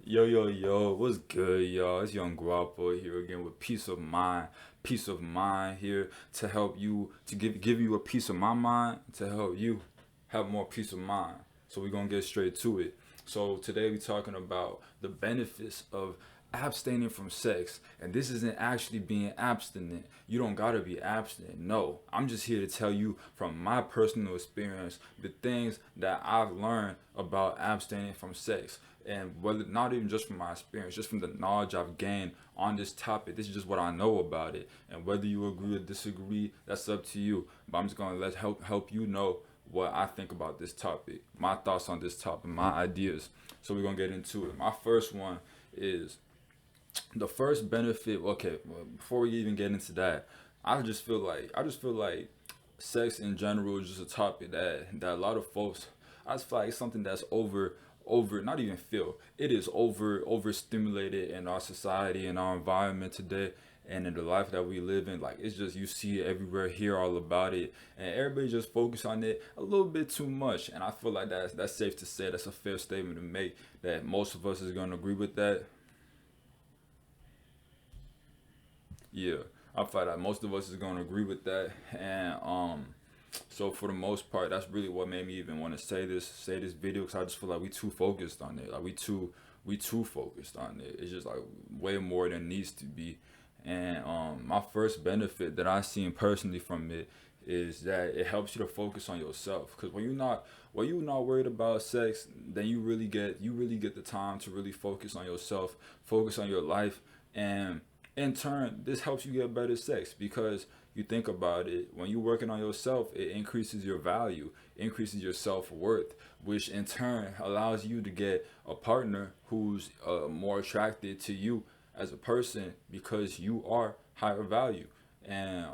Yo, what's good, y'all? It's Young Guapo here again with peace of mind. Peace of mind here to help you, to give you a piece of my mind, to help you have more peace of mind. So we're gonna get straight to it. So today we're talking about the benefits of abstaining from sex. And this isn't actually being abstinent. You don't gotta be abstinent. No. I'm just here to tell you from my personal experience the things that I've learned about abstaining from sex. And whether not even just from my experience, just from the knowledge I've gained on this topic. This is just what I know about it. And whether you agree or disagree, that's up to you. But I'm just gonna let help you know what I think about this topic, my thoughts on this topic, my ideas. So we're gonna get into it. My first one is the first benefit. Okay, well, before we even get into that, I just feel like sex in general is just a topic that a lot of folks. I just feel like it's something that's over not even feel it is overstimulated in our society and our environment today, and in the life that we live in. Like, it's just, you see it everywhere, hear all about it, and everybody just focus on it a little bit too much. And I feel like that's safe to say, that's a fair statement to make, that most of us is going to agree with that. Yeah, I feel like most of us is going to agree with that. And so for the most part, that's really what made me even want to say this video, because I just feel like we too focused on it. Like, we too focused on it. It's just like way more than needs to be. And my first benefit that I seen personally from it is that it helps you to focus on yourself. Because when you're not worried about sex, then you really get the time to really focus on yourself, focus on your life. And in turn, this helps you get better sex, because you think about it, when you're working on yourself, it increases your value, increases your self-worth, which in turn allows you to get a partner who's more attracted to you as a person, because you are higher value. And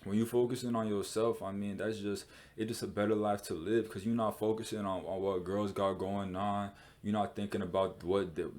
when you're focusing on yourself, I mean, it's just a better life to live, because you're not focusing on what girls got going on. You're not thinking about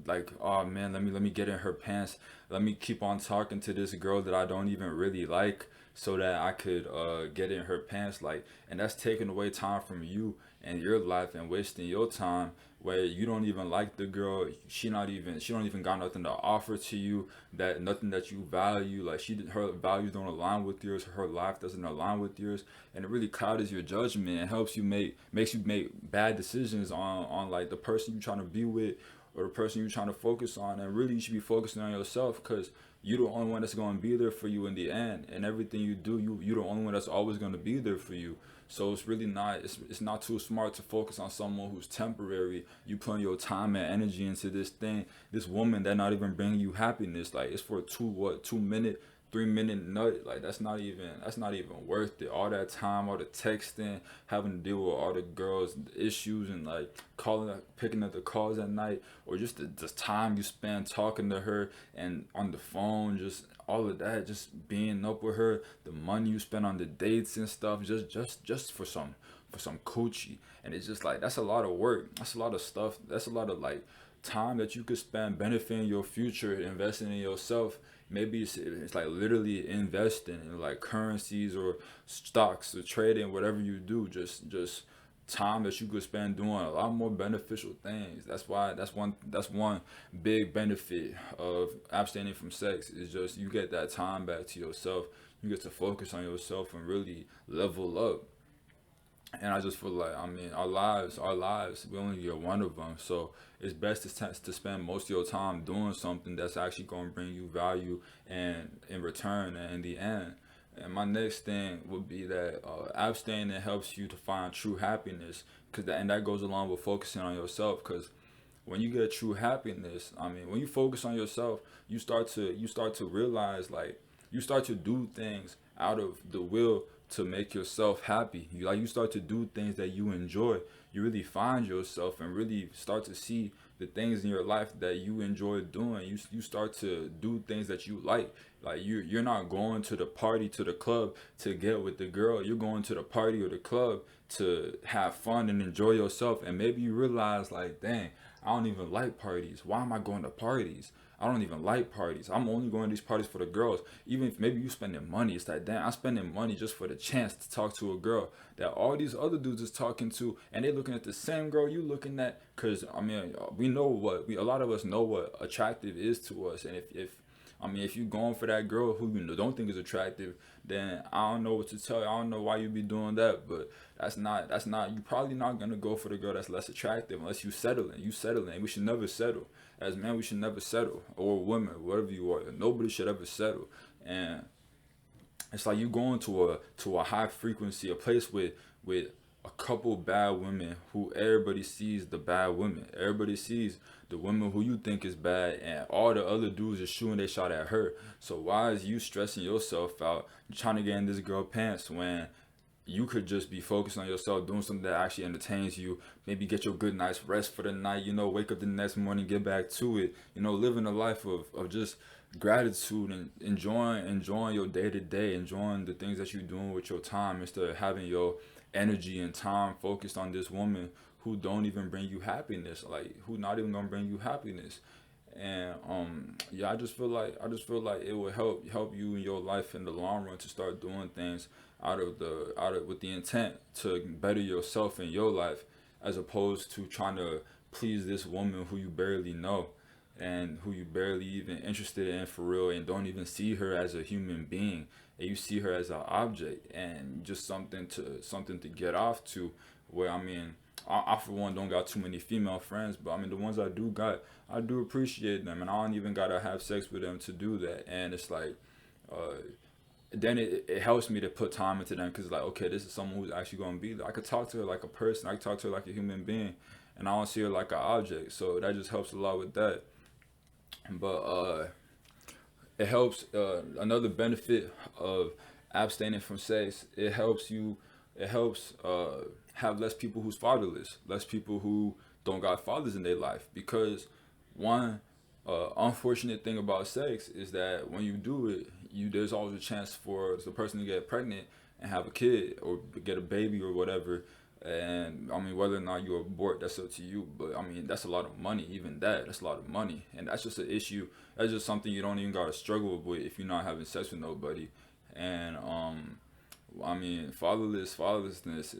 like, oh man, let me get in her pants, let me keep on talking to this girl that I don't even really like, so that I could get in her pants. Like, and that's taking away time from you and your life, and wasting your time, where you don't even like the girl. She don't even got nothing to offer to you, that nothing that you value. Like, her values don't align with yours, her life doesn't align with yours. And it really clouds your judgment, and makes you make bad decisions on like the person you're trying to be with, or the person you're trying to focus on. And really, you should be focusing on yourself, because you're the only one that's going to be there for you in the end. And everything you do, you're the only one that's always going to be there for you. So it's really not, it's not too smart to focus on someone who's temporary. You putting your time and energy into this thing, this woman that not even bringing you happiness. Like, it's for a 2 minute, 3 minute nut. Like, that's not even worth it. All that time, all the texting, having to deal with all the girls' issues, and like picking up the calls at night, or just the time you spend talking to her and on the phone, just all of that, just being up with her, the money you spend on the dates and stuff, just for some coochie. And it's just like, that's a lot of work, that's a lot of stuff, that's a lot of like time that you could spend benefiting your future, investing in yourself. Maybe it's like literally investing in like currencies or stocks or trading, whatever you do. Just time that you could spend doing a lot more beneficial things. That's one big benefit of abstaining from sex, is just you get that time back to yourself. You get to focus on yourself and really level up. And I just feel like, I mean, our lives, we only get one of them. So it's best to spend most of your time doing something that's actually going to bring you value, and in return, and in the end. And my next thing would be that abstaining helps you to find true happiness, and that goes along with focusing on yourself. Because when you get true happiness, I mean, when you focus on yourself, you start to realize, like, you start to do things out of the will to make yourself happy. You start to do things that you enjoy. You really find yourself, and really start to see the things in your life that you enjoy doing. You start to do things that you like. Like, you're not going to the party, to the club, to get with the girl. You're going to the party or the club to have fun and enjoy yourself. And maybe you realize, like, dang, I don't even like parties. Why am I going to parties? I don't even like parties. I'm only going to these parties for the girls. Even if maybe you spending money, it's like, damn, I'm spending money just for the chance to talk to a girl that all these other dudes is talking to, and they looking at the same girl you looking at. Cause I mean, we know a lot of us know what attractive is to us, and if you going for that girl who you don't think is attractive, then I don't know what to tell you. I don't know why you be doing that, but that's not you probably not gonna go for the girl that's less attractive unless you settling. You settling. We should never settle. As men, we should never settle. Or women, whatever you are. Nobody should ever settle. And it's like you going to a high frequency, a place with a couple bad women who everybody sees the bad women. Everybody sees the women who you think is bad, and all the other dudes are shooting their shot at her. So why is you stressing yourself out trying to get in this girl pants when you could just be focused on yourself, doing something that actually entertains you, maybe get your good night's rest for the night, wake up the next morning, get back to it, living a life of just gratitude and enjoying your day to day, enjoying the things that you're doing with your time instead of having your energy and time focused on this woman who don't even bring you happiness, like who not even gonna bring you happiness. And yeah, I just feel like it will help you in your life in the long run to start doing things with the intent to better yourself in your life, as opposed to trying to please this woman who you barely know and who you barely even interested in for real, and don't even see her as a human being, and you see her as an object and just something to get off to. Where I mean, I for one don't got too many female friends, but I mean the ones I do got, I do appreciate them, and I don't even gotta have sex with them to do that. And it's like, then it helps me to put time into them, because like, okay, this is someone who's actually gonna be there. I could talk to her like a person, I could talk to her like a human being, and I don't see her like an object. So that just helps a lot with that. But it helps. Another benefit of abstaining from sex, it helps have less people who's fatherless, less people who don't got fathers in their life. Because one unfortunate thing about sex is that when you do it, there's always a chance for the person to get pregnant and have a kid or get a baby or whatever. And I mean, whether or not you abort, that's up to you. But I mean, that's a lot of money. Even that's a lot of money, and that's just an issue. That's just something you don't even gotta struggle with if you're not having sex with nobody. And I mean, fatherlessness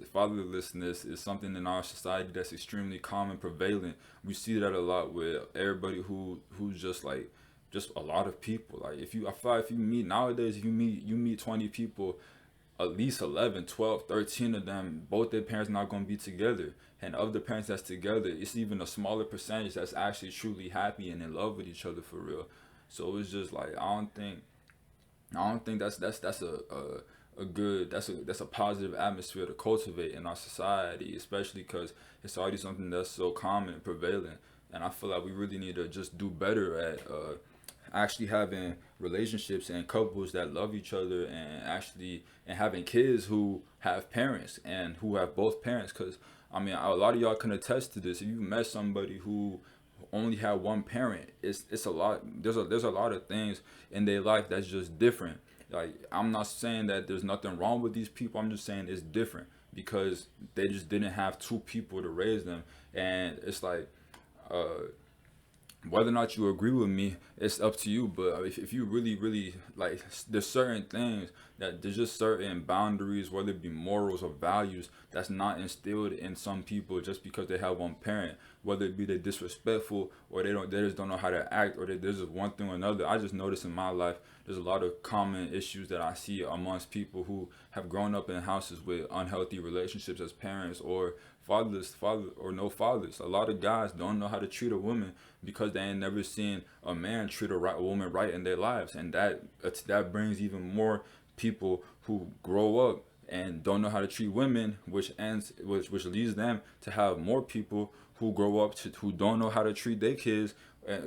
is something in our society that's extremely common, prevalent. We see that a lot with everybody who's just a lot of people. Like I feel like if you meet nowadays, if you meet 20 people, at least 11, 12, 13 of them, both their parents not going to be together. And of the parents that's together, it's even a smaller percentage that's actually truly happy and in love with each other for real. So it's just like, I don't think that's a good, that's a positive atmosphere to cultivate in our society, especially because it's already something that's so common and prevalent. And I feel like we really need to just do better at actually having relationships and couples that love each other, and having kids who have parents and who have both parents. Because I mean, a lot of y'all can attest to this. If you met somebody who only had one parent, it's a lot. There's a lot of things in their life that's just different. Like, I'm not saying that there's nothing wrong with these people, I'm just saying it's different because they just didn't have two people to raise them. And it's like, whether or not you agree with me, it's up to you. But if you really like, there's certain things that there's just certain boundaries, whether it be morals or values, that's not instilled in some people just because they have one parent. Whether it be they're disrespectful, or they just don't know how to act, or there's just one thing or another. I just noticed in my life there's a lot of common issues that I see amongst people who have grown up in houses with unhealthy relationships as parents, or no fathers. A lot of guys don't know how to treat a woman because they ain't never seen a man treat a woman right in their lives, and that brings even more people who grow up and don't know how to treat women, which leads them to have more people who grow up who don't know how to treat their kids,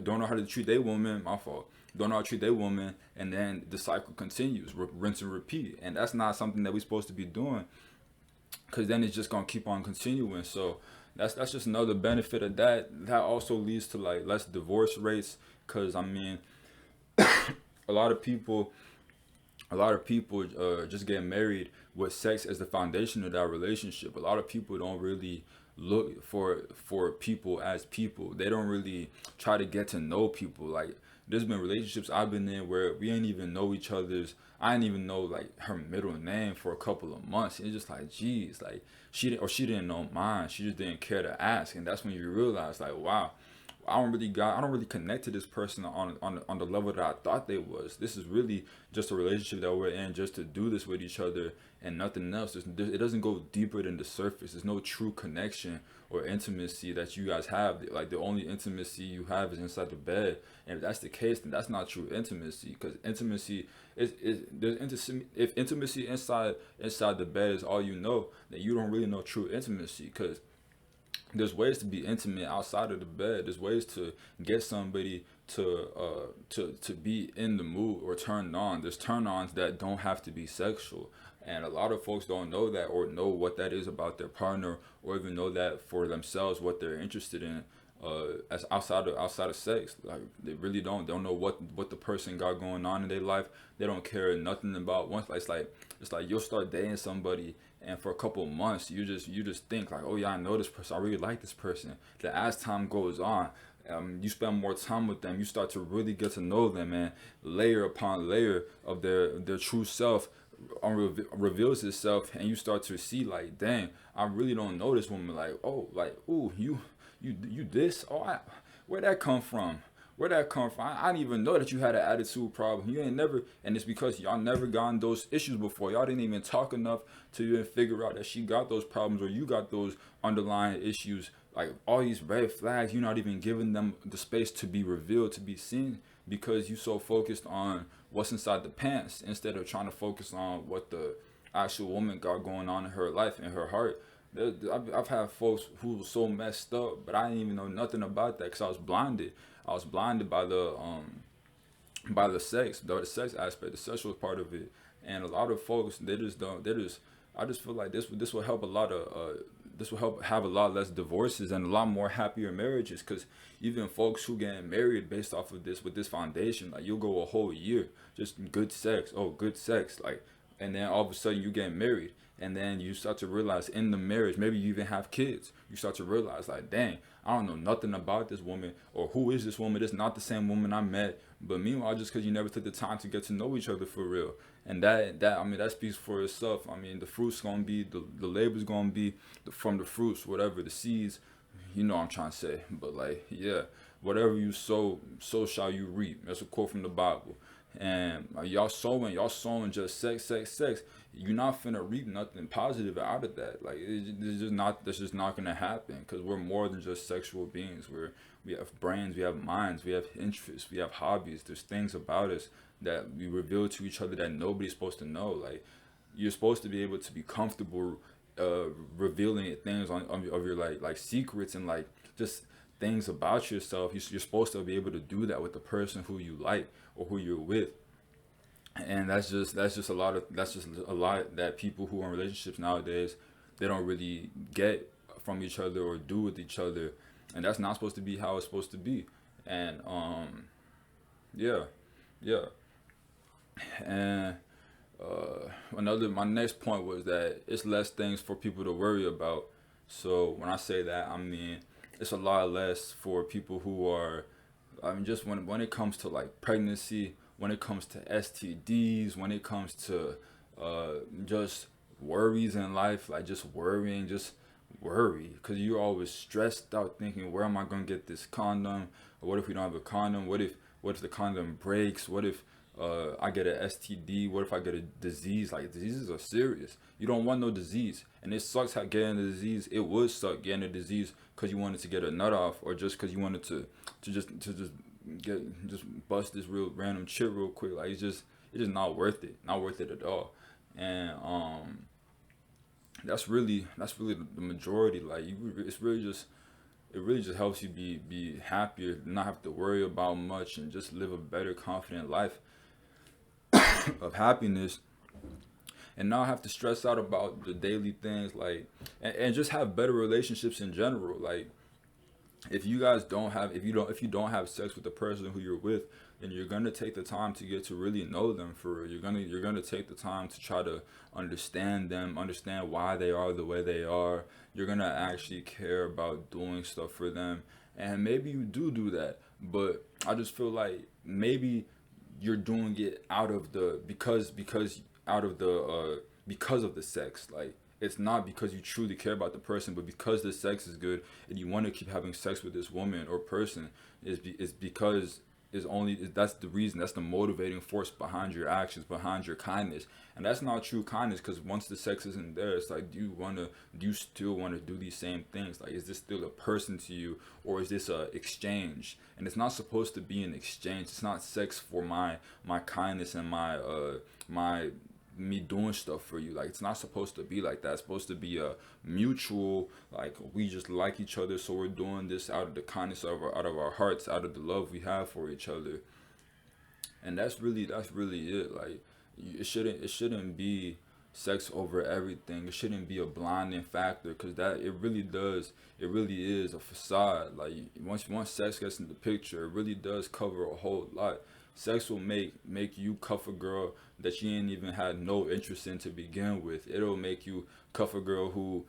don't know how to treat their woman. My fault. Don't know how to treat their woman, and then the cycle continues, rinse and repeat. And that's not something that we're supposed to be doing, because then it's just gonna keep on continuing. So that's just another benefit of that. That also leads to like less divorce rates, because I mean, a lot of people just get married with sex as the foundation of that relationship. A lot of people don't really look for people as people. They don't really try to get to know people. Like there's been relationships I've been in where we ain't even know each other's. I didn't even know like her middle name for a couple of months. It's just like, geez, like she didn't know mine. She just didn't care to ask, and that's when you realize like, wow, I don't really connect to this person on the level that I thought they was. This is really just a relationship that we're in just to do this with each other and nothing else. It doesn't go deeper than the surface. There's no true connection or intimacy that you guys have. Like the only intimacy you have is inside the bed, and if that's the case, then that's not true intimacy. Because intimacy if intimacy inside the bed is all you know, then you don't really know true intimacy. Because there's ways to be intimate outside of the bed. There's ways to get somebody to be in the mood or turned on. There's turn-ons that don't have to be sexual, and a lot of folks don't know that or know what that is about their partner, or even know that for themselves what they're interested in as outside of sex. Like they really don't know what the person got going on in their life. They don't care nothing about once. It's like you'll start dating somebody, and for a couple of months you just think like, oh yeah, I know this person, I really like this person. Then as time goes on, you spend more time with them, you start to really get to know them, and layer upon layer of their true self reveals itself, and you start to see like, dang, I really don't know this woman. Like, oh, like, ooh, you this, where'd that come from? I didn't even know that you had an attitude problem. You ain't never, and it's because y'all never gotten those issues before. Y'all didn't even talk enough to even figure out that she got those problems or you got those underlying issues. Like all these red flags, you're not even giving them the space to be revealed, to be seen, because you so focused on what's inside the pants instead of trying to focus on what the actual woman got going on in her life, in her heart. I've had folks who were so messed up, but I didn't even know nothing about that because I was blinded. I was blinded by the sex aspect, the sexual part of it. And a lot of folks, they just don't. I just feel like this will help a lot of this will help have a lot less divorces and a lot more happier marriages. Because even folks who get married based off of this, with this foundation, like you'll go a whole year just good sex, like, and then all of a sudden you get married, and then you start to realize in the marriage, maybe you even have kids, you start to realize like, dang, I don't know nothing about this woman, or who is this woman? This is not the same woman I met. But meanwhile, just because you never took the time to get to know each other for real, and that I mean, that speaks for itself. I mean, the fruit's gonna be the labor's gonna be from the fruits, whatever the seeds, you know what I'm trying to say. But like, yeah, whatever you sow, so shall you reap. That's a quote from the Bible. And y'all sowing just sex. You're not finna reap nothing positive out of that. Like that's just not gonna happen, because we're more than just sexual beings. We have brains, we have minds, we have interests, we have hobbies. There's things about us that we reveal to each other that nobody's supposed to know. Like you're supposed to be able to be comfortable revealing things of your like secrets and like just things about yourself. You're supposed to be able to do that with the person who you like or who you're with. And that's just a lot that people who are in relationships nowadays, they don't really get from each other or do with each other, and that's not supposed to be how it's supposed to be. And yeah, and my next point was that it's less things for people to worry about. So when I say that, I mean it's a lot less for people who are, I mean, just when it comes to like pregnancy, when it comes to STDs, when it comes to just worries in life, like just worry, because you're always stressed out thinking, where am I gonna get this condom? Or what if we don't have a condom? What if the condom breaks? What if I get an STD? What if I get a disease? Like diseases are serious. You don't want no disease, and it sucks how getting a disease. It would suck getting a disease because you wanted to get a nut off, or just because you wanted to just bust this real random chip real quick. Like it's just not worth it at all. And that's really the majority. Like it really just helps you be happier, not have to worry about much, and just live a better, confident life of happiness, and not have to stress out about the daily things, like, and just have better relationships in general. Like if you guys don't have if you don't have sex with the person who you're with, then you're gonna take the time to get to really know them for real. You're gonna take the time to try to understand them, understand why they are the way they are. You're gonna actually care about doing stuff for them, and maybe you do that. But I just feel like maybe you're doing it out of the because out of the because of the sex. Like, it's not because you truly care about the person, but because the sex is good and you want to keep having sex with this woman or person. Is because is only is that's the reason, that's the motivating force behind your actions, behind your kindness. And that's not true kindness, because once the sex isn't there, it's like, do you still want to do these same things? Like, is this still a person to you, or is this a exchange? And it's not supposed to be an exchange. It's not sex for my kindness and my me doing stuff for you. Like, it's not supposed to be like that. It's supposed to be a mutual, like, we just like each other, so we're doing this out of the kindness of out of our hearts, out of the love we have for each other. And that's really it. Like, it shouldn't be sex over everything. It shouldn't be a blinding factor, because that it really is a facade. Like, once sex gets in the picture, it really does cover a whole lot. Sex will make you cuff a girl that you ain't even had no interest in to begin with. It'll make you cuff a girl who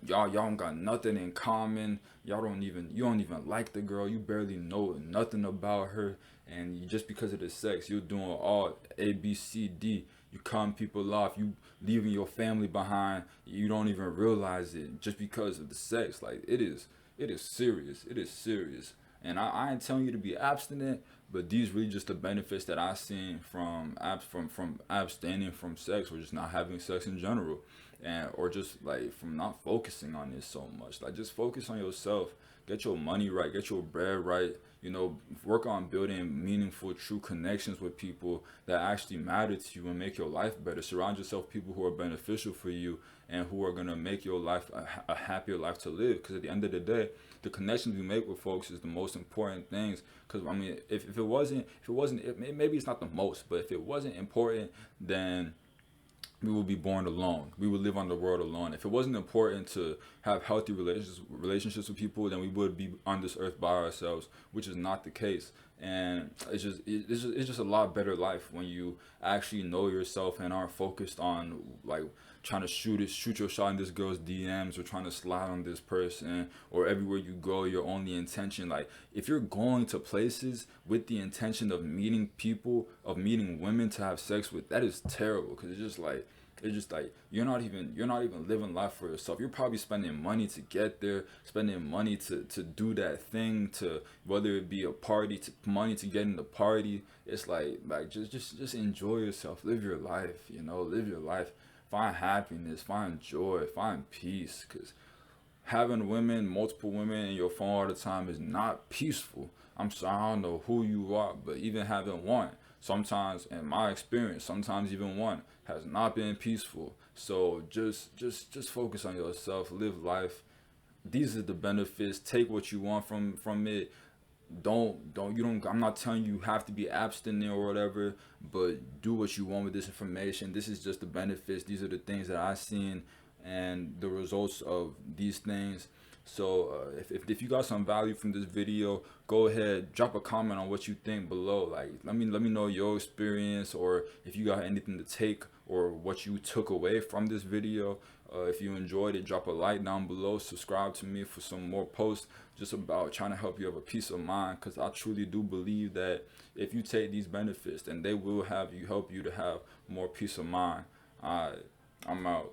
y'all don't got nothing in common. You don't even like the girl. You barely know nothing about her, and just because of the sex, you're doing all A B C D. You cutting people off. You leaving your family behind. You don't even realize it just because of the sex. Like, it is serious. It is serious. And I ain't telling you to be abstinent, but these really just the benefits that I seen from abstaining from sex, or just not having sex in general, and or just like from not focusing on this so much. Like, just focus on yourself, get your money right, get your bread right. Work on building meaningful, true connections with people that actually matter to you and make your life better. Surround yourself with people who are beneficial for you and who are gonna make your life a happier life to live. Because at the end of the day, the connections we make with folks is the most important things. Because I mean, if maybe it's not the most, but if it wasn't important, then we would be born alone. We would live on the world alone. If it wasn't important to have healthy relationships with people, then we would be on this earth by ourselves, which is not the case. And it's just a lot better life when you actually know yourself and aren't focused on, like, trying to shoot your shot in this girl's DMs, or trying to slide on this person, or everywhere you go your only intention. Like, if you're going to places with the intention of meeting people, of meeting women to have sex with, that is terrible, because it's just like you're not even living life for yourself. You're probably spending money to get there, spending money to do that thing, to whether it be a party, to money to get in the party. It's like just enjoy yourself, live your life, live your life, find happiness, find joy, find peace. Because having multiple women in your phone all the time is not peaceful. I'm sorry, I don't know who you are, but even having one, sometimes, in my experience, sometimes even one has not been peaceful. So just focus on yourself, live life. These are the benefits. Take what you want from it. Don't I'm not telling you have to be abstinent or whatever, but do what you want with this information. This is just the benefits. These are the things that I've seen and the results of these things. So if you got some value from this video, go ahead, drop a comment on what you think below. Like, let me know your experience, or if you got anything to take, or what you took away from this video. If you enjoyed it, drop a like down below. Subscribe to me for some more posts just about trying to help you have a peace of mind, because I truly do believe that if you take these benefits, then they will help you to have more peace of mind. I'm out.